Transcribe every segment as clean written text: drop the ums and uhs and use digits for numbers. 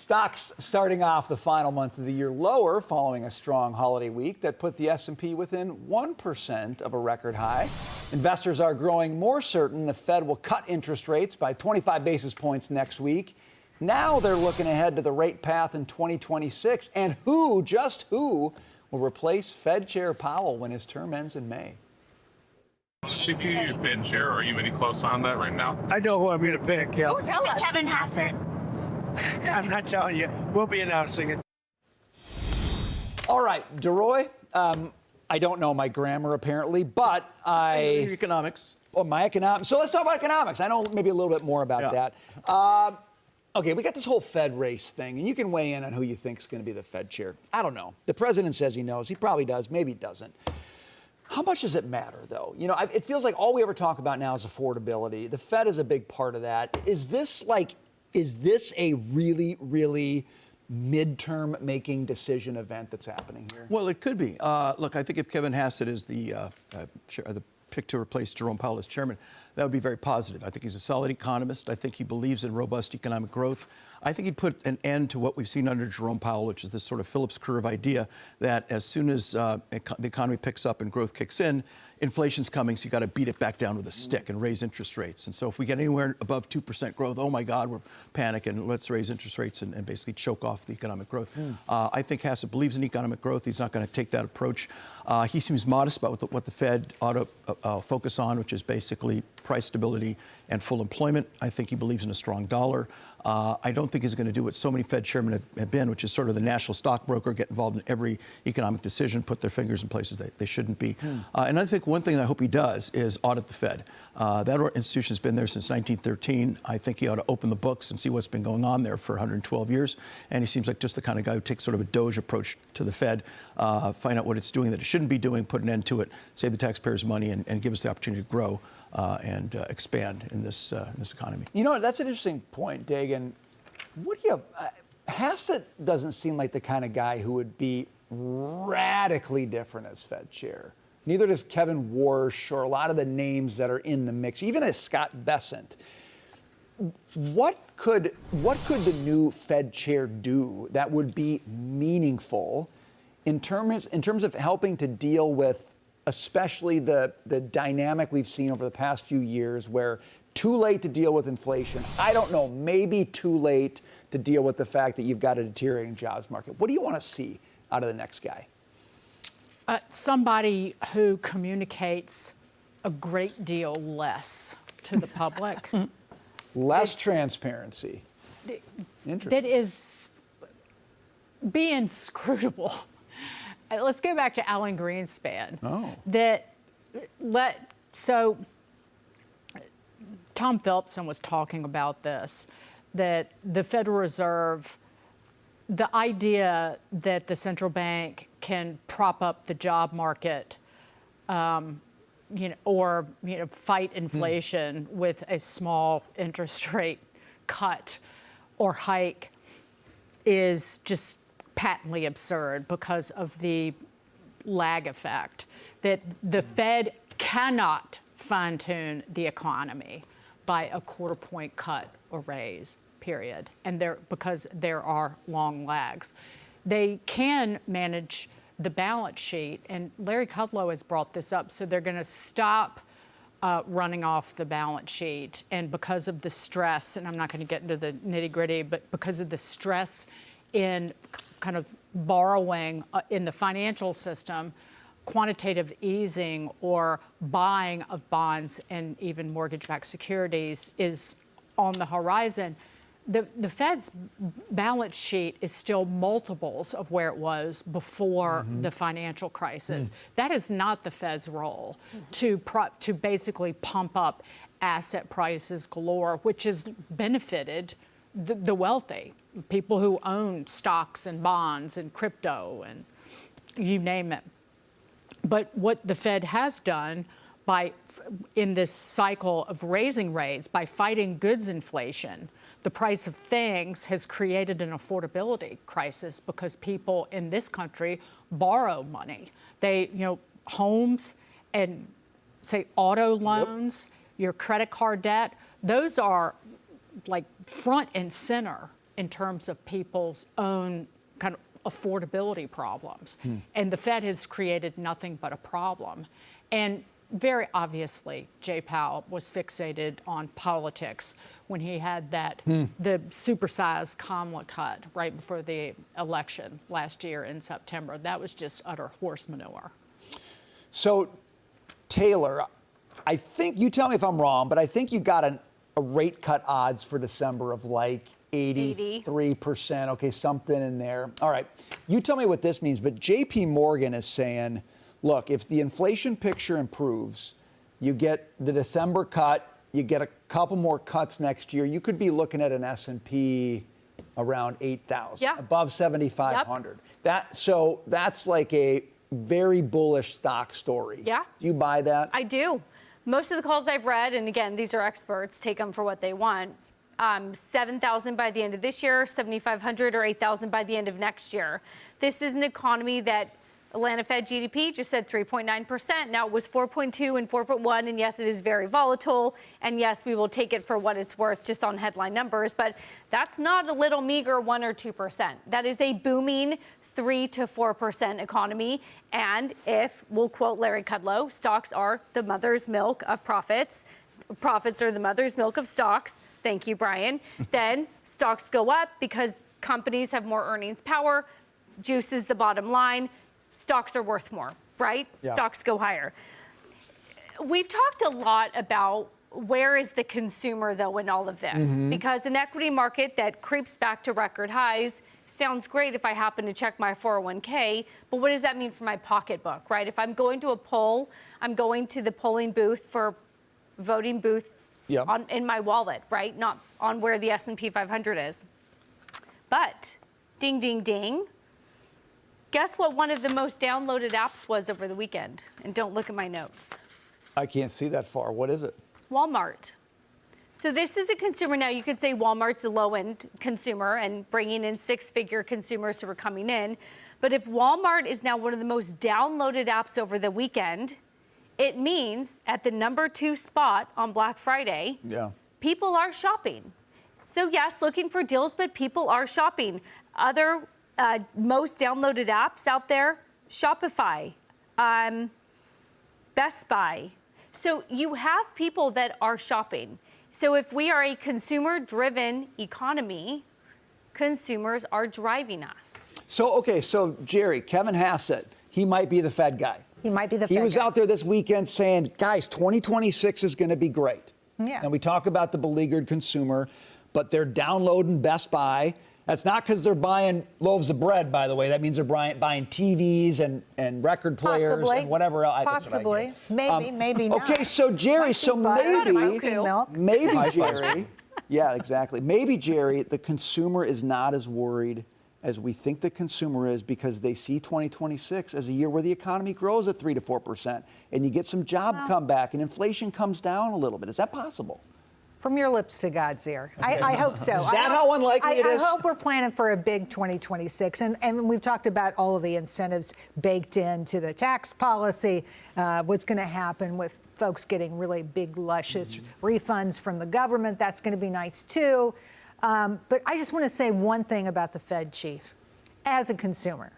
Stocks starting off the final month of the year lower following a strong holiday week that put the S&P within 1% of a record high. Investors are growing more certain the Fed will cut interest rates by 25 basis points next week. Now they're looking ahead to the rate path in 2026 and just who will replace Fed Chair Powell when his term ends in May. Is he your Fed chair? Are you any close on that right now? I know who I'm going to pick. Yeah. Oh, tell us. Kevin Hassett. I'm not telling you. We'll be announcing it. All right, DeRoy. I don't know my grammar apparently, but economics. Oh, my economics. So let's talk about economics. I know maybe a little bit more about that. Okay, we got this whole Fed race thing, and you can weigh in on who you think is going to be the Fed chair. I don't know. The president says he knows. He probably does. Maybe he doesn't. How much does it matter, though? You know, it feels like all we ever talk about now is affordability. The Fed is a big part of that. Is this a really, really midterm making decision event that's happening here? Well, it could be. Look, I think if Kevin Hassett is the pick to replace Jerome Powell as chairman, that would be very positive. I think he's a solid economist. I think he believes in robust economic growth. I think he'd put an end to what we've seen under Jerome Powell, which is this sort of Phillips curve idea that as soon as the economy picks up and growth kicks in, inflation's coming, so you got to beat it back down with a stick and raise interest rates. And so if we get anywhere above 2% growth, oh my God, we're panicking. Let's raise interest rates and basically choke off the economic growth. I think Hassett believes in economic growth. He's not going to take that approach. He seems modest about what the Fed ought to focus on, which is basically price stability and full employment. I think he believes in a strong dollar. I don't think he's going to do what so many Fed chairmen have been, which is sort of the national stockbroker, get involved in every economic decision, put their fingers in places they shouldn't be. And I think one thing that I hope he does is audit the Fed. That institution has been there since 1913. I think he ought to open the books and see what's been going on there for 112 years. And he seems like just the kind of guy who takes sort of a Doge approach to the Fed, find out what it's doing that it shouldn't be doing, put an end to it, save the taxpayers money, and give us the opportunity to grow and expand in this economy. You know, that's an interesting point, Dagan. What do you? Hassett doesn't seem like the kind of guy who would be radically different as Fed chair. Neither does Kevin Warsh or a lot of the names that are in the mix, even as Scott Bessent. What could the new Fed chair do that would be meaningful in terms of helping to deal with especially the dynamic we've seen over the past few years where too late to deal with inflation. I don't know, maybe too late to deal with the fact that you've got a deteriorating jobs market. What do you want to see out of the next guy? Somebody who communicates a great deal less to the public. Less transparency. That is be inscrutable. Let's go back to Alan Greenspan. So Tom Philpson was talking about this, that the Federal Reserve, the idea that the central bank can prop up the job market, or fight inflation with a small interest rate cut or hike is just patently absurd because of the lag effect, that the Fed cannot fine-tune the economy by a quarter-point cut or raise, period, and because there are long lags. They can manage the balance sheet, and Larry Kudlow has brought this up, so they're going to stop running off the balance sheet, and because of the stress, and I'm not going to get into the nitty-gritty, but because of the stress in kind of borrowing in the financial system, quantitative easing or buying of bonds and even mortgage-backed securities is on the horizon. The Fed's balance sheet is still multiples of where it was before the financial crisis. That is not the Fed's role to basically pump up asset prices galore, which has benefited the wealthy, people who own stocks and bonds and crypto and you name it. But what the Fed has done in this cycle of raising rates, by fighting goods inflation, the price of things has created an affordability crisis because people in this country borrow money. They, homes and say auto loans, your credit card debt, those are like front and center in terms of people's own kind of affordability problems. And the Fed has created nothing but a problem. And very obviously, Jay Powell was fixated on politics when he had that, the supersized Kamala cut right before the election last year in September. That was just utter horse manure. So, Taylor, I think, you tell me if I'm wrong, but I think you got a rate cut odds for December of like 83%. Okay, something in there. All right. You tell me what this means, but JP Morgan is saying, look, if the inflation picture improves, you get the December cut, you get a couple more cuts next year, you could be looking at an S&P around 8,000, above 7,500. So that's like a very bullish stock story. Yeah. Do you buy that? I do. Most of the calls I've read, and again, these are experts, take them for what they want, 7,000 by the end of this year, 7,500 or 8,000 by the end of next year. This is an economy that Atlanta Fed GDP just said 3.9%. Now it was 4.2 and 4.1, and yes, it is very volatile. And yes, we will take it for what it's worth just on headline numbers, but that's not a little meager 1 or 2%. That is a booming 3 to 4% economy. And if, we'll quote Larry Kudlow, stocks are the mother's milk of profits. Profits are the mother's milk of stocks. Thank you, Brian. Then stocks go up because companies have more earnings power, juices the bottom line. Stocks are worth more, right? Yeah. Stocks go higher. We've talked a lot about where is the consumer, though, in all of this? Because an equity market that creeps back to record highs sounds great if I happen to check my 401k, but what does that mean for my pocketbook, right? If I'm going to a poll, I'm going to the polling booth for voting booth in my wallet, right? Not on where the S&P 500 is. But, ding, ding, ding. Guess what one of the most downloaded apps was over the weekend? And don't look at my notes. I can't see that far. What is it? Walmart. So this is a consumer. Now, you could say Walmart's a low-end consumer and bringing in six-figure consumers who are coming in. But if Walmart is now one of the most downloaded apps over the weekend, it means at the number 2 spot on Black Friday, people are shopping. So yes, looking for deals, but people are shopping. Other most downloaded apps out there, Shopify, Best Buy. So you have people that are shopping. So if we are a consumer-driven economy, consumers are driving us. So, okay, so Jerry, Kevin Hassett, he might be the Fed guy. He might be the Fed He was guy. out there this weekend saying, guys, 2026 is going to be great. Yeah. And we talk about the beleaguered consumer, but they're downloading Best Buy. That's not because they're buying loaves of bread, by the way. That means they're buying TVs and record players Possibly. and whatever else. Possibly. Maybe, maybe not. Okay, so Jerry, so maybe Jerry. Yeah, exactly. Maybe, Jerry, the consumer is not as worried as we think the consumer is because they see 2026 as a year where the economy grows at 3 to 4%, and you get some job comeback and inflation comes down a little bit. Is that possible? From your lips to God's ear. I hope so. Is that how unlikely it is? I hope we're planning for a big 2026. And we've talked about all of the incentives baked into the tax policy, what's going to happen with folks getting really big, luscious refunds from the government. That's going to be nice, too. But I just want to say one thing about the Fed chief. As a consumer,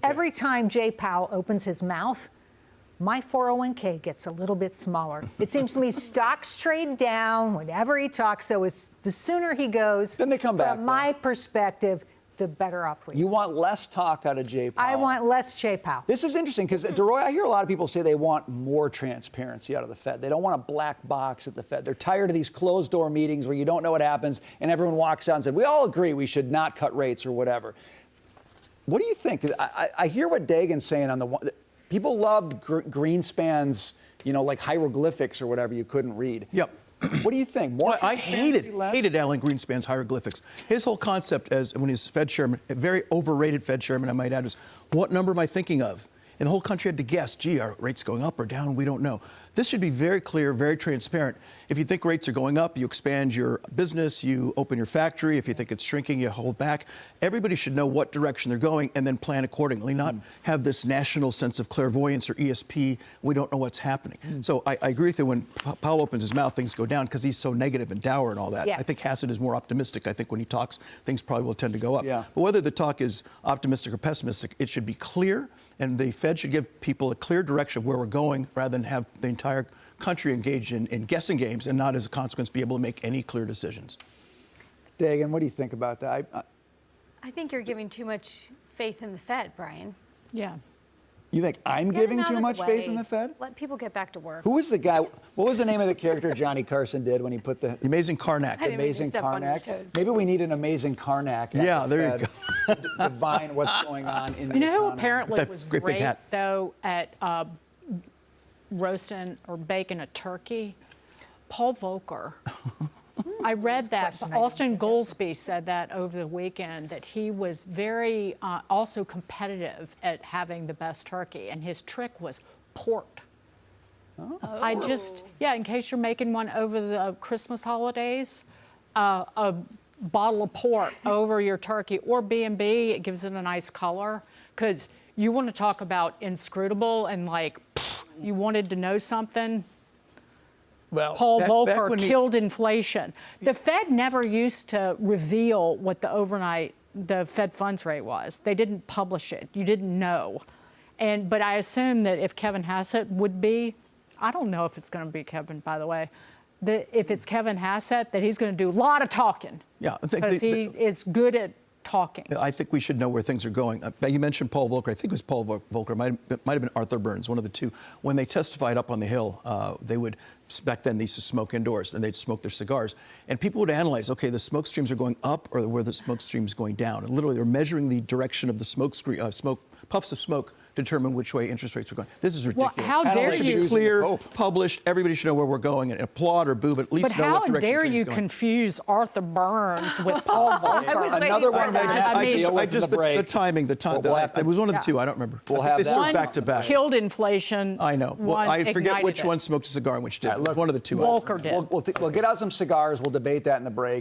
every time Jay Powell opens his mouth, my 401k gets a little bit smaller. It seems to me stocks trade down whenever he talks. So it's the sooner he goes, then they come back. From my perspective, the better off we are. You want less talk out of Jay Powell. I want less Jay Powell. This is interesting because, DeRoy, I hear a lot of people say they want more transparency out of the Fed. They don't want a black box at the Fed. They're tired of these closed-door meetings where you don't know what happens and everyone walks out and says, we all agree we should not cut rates or whatever. What do you think? I hear what Dagan's saying on the one. People loved Greenspan's, like hieroglyphics or whatever you couldn't read. Yep. What do you think? More I transparency, less? hated Alan Greenspan's hieroglyphics. His whole concept as when he was Fed chairman, a very overrated Fed chairman, I might add, was what number am I thinking of? And the whole country had to guess, gee, are rates going up or down? We don't know. This should be very clear, very transparent. If you think rates are going up, you expand your business, you open your factory. If you think it's shrinking, you hold back. Everybody should know what direction they're going and then plan accordingly, not have this national sense of clairvoyance or ESP. We don't know what's happening. So I agree with you when Powell opens his mouth, things go down because he's so negative and dour and all that. Yeah. I think Hassett is more optimistic. I think when he talks, things probably will tend to go up. Yeah. But whether the talk is optimistic or pessimistic, it should be clear, and the Fed should give people a clear direction of where we're going rather than have the entire country engaged in guessing games and not, as a consequence, be able to make any clear decisions. Dagan, what do you think about that? I think you're giving too much faith in the Fed, Brian. Yeah. You think I'm Get him giving out too of the much faith way. in the Fed? Let people get back to work. Who was the guy? What was the name of the character Johnny Carson did when he put the The amazing Karnak. I didn't mean to amazing step on your Karnak? toes. Maybe we need an amazing Karnak. at Yeah, the there you Fed to divine what's going on in the You know who economy. apparently That was great big great, hat. though, at roasting or baking a turkey? Paul Volcker. I read that. question I Austin Goolsbee said that over the weekend, that he was very also competitive at having the best turkey, and his trick was port. I just, in case you're making one over the Christmas holidays, a bottle of port over your turkey, or B&B, it gives it a nice color, because you want to talk about inscrutable and like, you wanted to know something. Well, Paul back Volcker when he- killed inflation. The Fed never used to reveal what the Fed funds rate was. They didn't publish it. You didn't know. But I assume that if Kevin Hassett would be, I don't know if it's going to be Kevin, by the way, if it's Kevin Hassett, that he's going to do a lot of talking. Yeah, I think Because he is good at talking. I think we should know where things are going. You mentioned Paul Volcker. I think it was Paul Volcker. Might have been Arthur Burns, one of the two. When they testified up on the Hill, they would, back then, they used to smoke indoors, and they'd smoke their cigars. And people would analyze, okay, the smoke streams are going up or were the smoke streams going down? And literally, they're measuring the direction of the puffs of smoke to determine which way interest rates are going. This is ridiculous. Well, how dare It should you? be clear, published. Everybody should know where we're going and applaud or boo, but at least But know how what direction dare train's you going. confuse Arthur Burns with Paul Volcker? I was waiting Another for one that that. The timing, We'll have it was one of the yeah. two. I don't remember. We'll I think have they that. served One back to back. killed inflation. I know. Well, one I forget ignited which it. one smoked a cigar and which didn't. All right, look, one of the two. Volcker did. We'll get out some cigars. We'll debate that in the break.